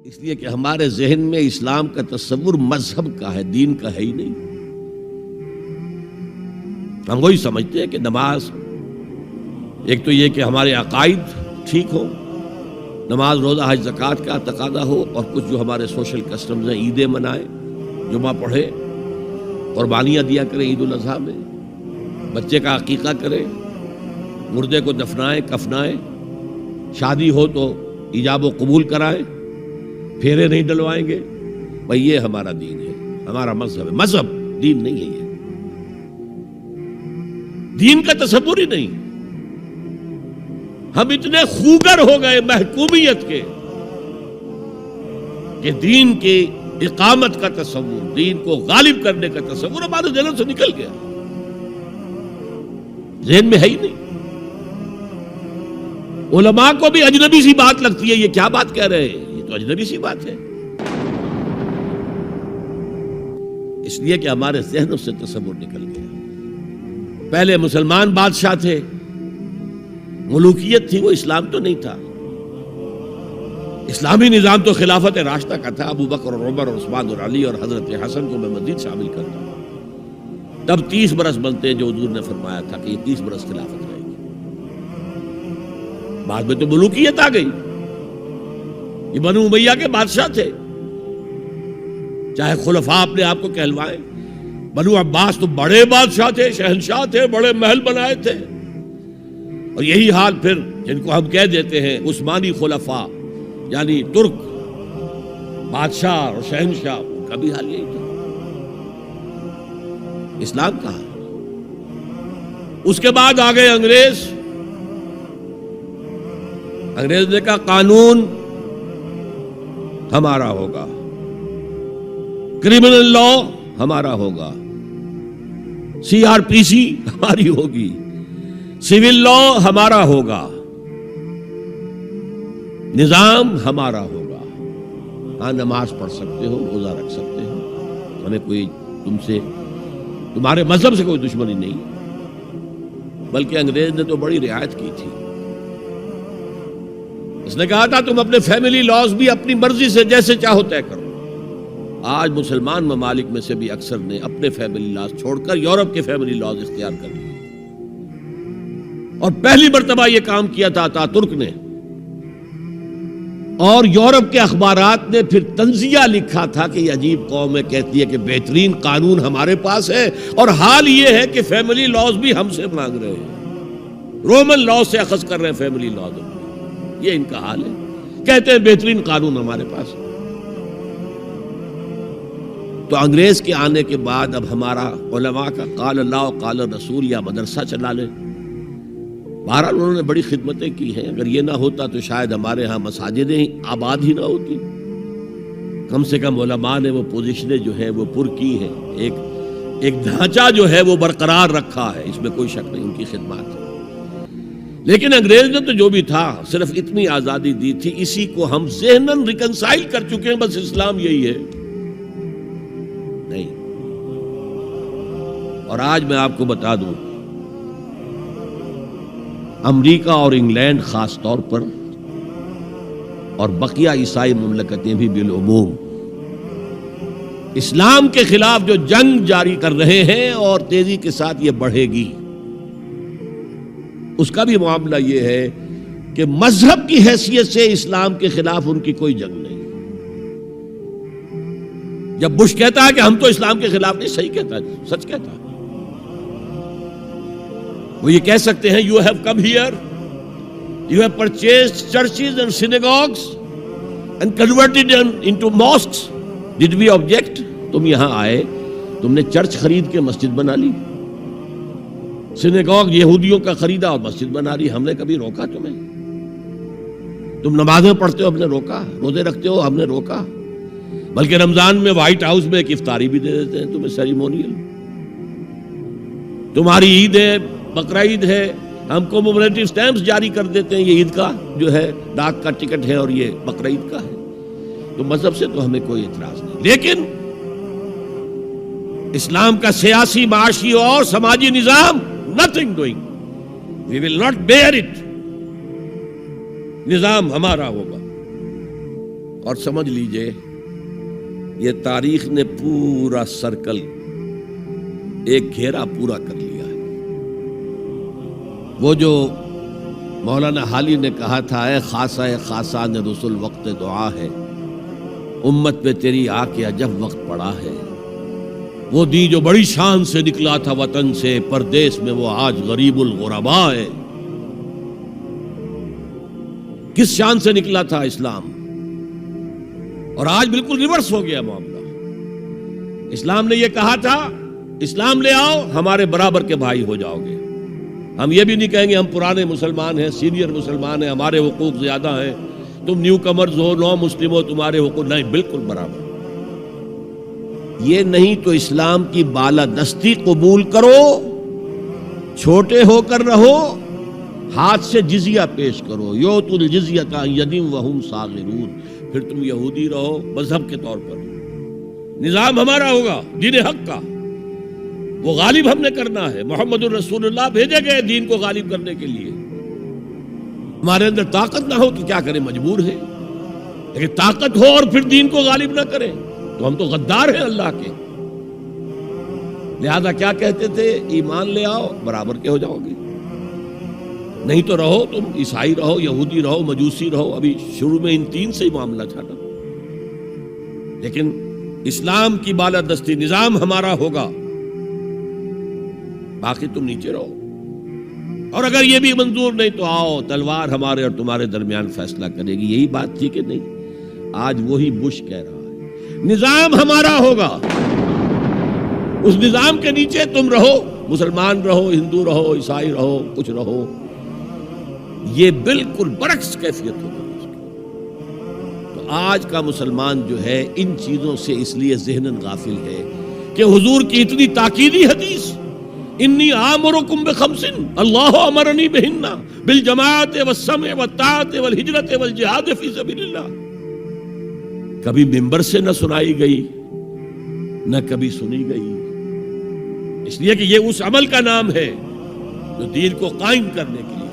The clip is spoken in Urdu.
اس لیے کہ ہمارے ذہن میں اسلام کا تصور مذہب کا ہے، دین کا ہے ہی نہیں۔ ہم وہی سمجھتے ہیں کہ نماز، ایک تو یہ کہ ہمارے عقائد ٹھیک ہو، نماز روزہ حج زکوٰۃ کا تقاضا ہو، اور کچھ جو ہمارے سوشل کسٹمز ہیں، عیدیں منائے، جمعہ پڑھے، قربانیاں دیا کریں عید الاضحیٰ میں، بچے کا عقیقہ کرے، مردے کو دفنائیں کفنائیں، شادی ہو تو ایجاب و قبول کرائیں، پھیرے نہیں ڈلوائیں گے۔ بھئی یہ ہمارا دین ہے، ہمارا مذہب ہے، مذہب دین نہیں ہے۔ یہ دین کا تصور ہی نہیں۔ ہم اتنے خوگر ہو گئے محکومیت کے کہ دین کی اقامت کا تصور، دین کو غالب کرنے کا تصور ہمارے ذہن سے نکل گیا، ذہن میں ہے ہی نہیں۔ علماء کو بھی اجنبی سی بات لگتی ہے، یہ کیا بات کہہ رہے ہیں، یہ تو اجنبی سی بات ہے، اس لیے کہ ہمارے ذہنوں سے تصور نکل گیا۔ پہلے مسلمان بادشاہ تھے، ملوکیت تھی، وہ اسلام تو نہیں تھا۔ اسلامی نظام تو خلافت راشدہ کا تھا، ابو بکر اور عمر اور عثمان اور علی اور حضرت حسن کو میں مزید شامل کرتا ہوں۔ تب 30 برس بنتے ہیں جو حضور نے فرمایا تھا کہ یہ 30 برس خلافت رہے گی۔ بعد میں تو ملوکیت آ گئی، یہ بنو امیہ کے بادشاہ تھے، چاہے خلفاء اپنے آپ کو کہلوائیں۔ بنو عباس تو بڑے بادشاہ تھے، شہنشاہ تھے، بڑے محل بنائے تھے، اور یہی حال پھر جن کو ہم کہہ دیتے ہیں عثمانی خلفاء، یعنی ترک بادشاہ اور شہنشاہ، ان کا بھی حال یہی تھا۔ اسلام کہاں؟ اس کے بعد آ گئے انگریز۔ انگریز نے کہا قانون ہمارا ہوگا، کرمنل لا ہمارا ہوگا، CRPC ہماری ہوگی، سول لا ہمارا ہوگا، نظام ہمارا ہوگا۔ ہاں نماز پڑھ سکتے ہو، روزہ رکھ سکتے ہو، ہمیں کوئی تمہارے مذہب سے کوئی دشمنی نہیں، بلکہ انگریز نے تو بڑی رعایت کی تھی۔ اس نے کہا تھا تم اپنے فیملی لاز بھی اپنی مرضی سے جیسے چاہو طے کرو۔ آج مسلمان ممالک میں سے بھی اکثر نے اپنے فیملی لاز چھوڑ کر یورپ کے فیملی لاز اختیار کر لیے، اور پہلی مرتبہ یہ کام کیا تھا اتاترک نے، اور یورپ کے اخبارات نے پھر تنزیہ لکھا تھا کہ یہ عجیب قوم ہے، کہتی ہے کہ بہترین قانون ہمارے پاس ہے، اور حال یہ ہے کہ فیملی لاز بھی ہم سے مانگ رہے ہیں، رومن لاء سے اخذ کر رہے ہیں فیملی لاز، یہ ان کا حال ہے، کہتے ہیں بہترین قانون ہمارے پاس۔ تو انگریز کے آنے کے بعد اب ہمارا علماء کا قال اللہ و قال رسول یا مدرسہ چلا لیں۔ بہرحال انہوں نے بڑی خدمتیں کی ہیں، اگر یہ نہ ہوتا تو شاید ہمارے ہاں مساجدیں آباد ہی نہ ہوتی۔ کم سے کم علماء نے وہ پوزیشنیں جو ہیں وہ پر کی ہیں، ایک ڈھانچہ جو ہے وہ برقرار رکھا ہے، اس میں کوئی شک نہیں، ان کی خدمات ہے۔ لیکن انگریز نے تو جو بھی تھا صرف اتنی آزادی دی تھی، اسی کو ہم ذہناً ریکنسائل کر چکے ہیں، بس اسلام یہی ہے نہیں۔ اور آج میں آپ کو بتا دوں، امریکہ اور انگلینڈ خاص طور پر، اور بقیہ عیسائی مملکتیں بھی بالعموم، اسلام کے خلاف جو جنگ جاری کر رہے ہیں، اور تیزی کے ساتھ یہ بڑھے گی، اس کا بھی معاملہ یہ ہے کہ مذہب کی حیثیت سے اسلام کے خلاف ان کی کوئی جنگ نہیں۔ جب بش کہتا ہے کہ ہم تو اسلام کے خلاف نہیں، صحیح کہتا ہے، سچ کہتا ہے، وہ یہ کہہ سکتے ہیں you have come here, you have purchased churches and synagogues and converted them into mosques. Did we object? تم یہاں آئے، تم نے چرچ خرید کے مسجد بنا لی، سینیگوگ یہودیوں کا خریدا اور مسجد بنا لی، ہم نے کبھی روکا تمہیں؟ تم نمازیں پڑھتے ہو، ہم نے روکا؟ روزے رکھتے ہو، ہم نے روکا؟ بلکہ رمضان میں وائٹ ہاؤس میں ایک افطاری بھی دے دیتے ہیں تمہیں، سیریمونیل۔ تمہاری عید ہے، بقرہ عید ہے، ہم کو کمیموریٹو سٹیمپس جاری کر دیتے ہیں، یہ عید کا جو ہے ڈاک کا ٹکٹ ہے اور یہ بقرہ عید کا ہے۔ تو مذہب سے تو ہمیں کوئی اعتراض نہیں، لیکن اسلام کا سیاسی، معاشی اور سماجی نظام nothing doing. We will not bear it. نظام ہمارا ہوگا، اور سمجھ لیجئے یہ تاریخ نے پورا سرکل ایک گھیرا پورا کر لیا ہے۔ وہ جو مولانا حالی نے کہا تھا، اے خاصہ خاصان رسول وقت دعا ہے، امت پہ تیری آ کے عجب وقت پڑا ہے۔ وہ دین جو بڑی شان سے نکلا تھا وطن سے پردیس میں، وہ آج غریب الغربا ہے۔ کس شان سے نکلا تھا اسلام، اور آج بالکل ریورس ہو گیا معاملہ۔ اسلام نے یہ کہا تھا اسلام لے آؤ، ہمارے برابر کے بھائی ہو جاؤ گے۔ ہم یہ بھی نہیں کہیں گے ہم پرانے مسلمان ہیں، سینئر مسلمان ہیں، ہمارے حقوق زیادہ ہیں، تم نیو کمرز ہو، نو مسلم ہو، تمہارے حقوق نہیں، بالکل برابر۔ یہ نہیں تو اسلام کی بالادستی قبول کرو، چھوٹے ہو کر رہو، ہاتھ سے جزیہ پیش کرو، یؤتُ الجزیۃ عن یدٍ وہم صاغرون، پھر تم یہودی رہو مذہب کے طور پر، نظام ہمارا ہوگا دین حق کا، وہ غالب ہم نے کرنا ہے۔ محمد الرسول اللہ بھیجے گئے دین کو غالب کرنے کے لیے۔ ہمارے اندر طاقت نہ ہو تو کیا کریں، مجبور ہے، لیکن طاقت ہو اور پھر دین کو غالب نہ کریں تو ہم تو غدار ہیں اللہ کے۔ لہذا کیا کہتے تھے، ایمان لے آؤ برابر کے ہو جاؤ گے، نہیں تو رہو تم عیسائی رہو، یہودی رہو، مجوسی رہو۔ ابھی شروع میں ان تین سے ہی معاملہ تھا نا، لیکن اسلام کی بالادستی نظام ہمارا ہوگا، باقی تم نیچے رہو، اور اگر یہ بھی منظور نہیں تو آؤ تلوار ہمارے اور تمہارے درمیان فیصلہ کرے گی۔ یہی بات تھی کہ نہیں؟ آج وہی بش کہہ رہا ہے نظام ہمارا ہوگا، اس نظام کے نیچے تم رہو، مسلمان رہو، ہندو رہو، عیسائی رہو، کچھ رہو۔ یہ بالکل برعکس کیفیت ہوگی۔ تو آج کا مسلمان جو ہے ان چیزوں سے اس لیے ذہناً غافل ہے کہ حضور کی اتنی تاکیدی حدیث، انی آمرکم بخمس اللہ امرنی بہن بالجماعت والسمع والطاعت والہجرت والجہاد فی سبیل اللہ، کبھی ممبر سے نہ سنائی گئی نہ کبھی سنی گئی، اس لیے کہ یہ اس عمل کا نام ہے جو دین کو قائم کرنے کے لیے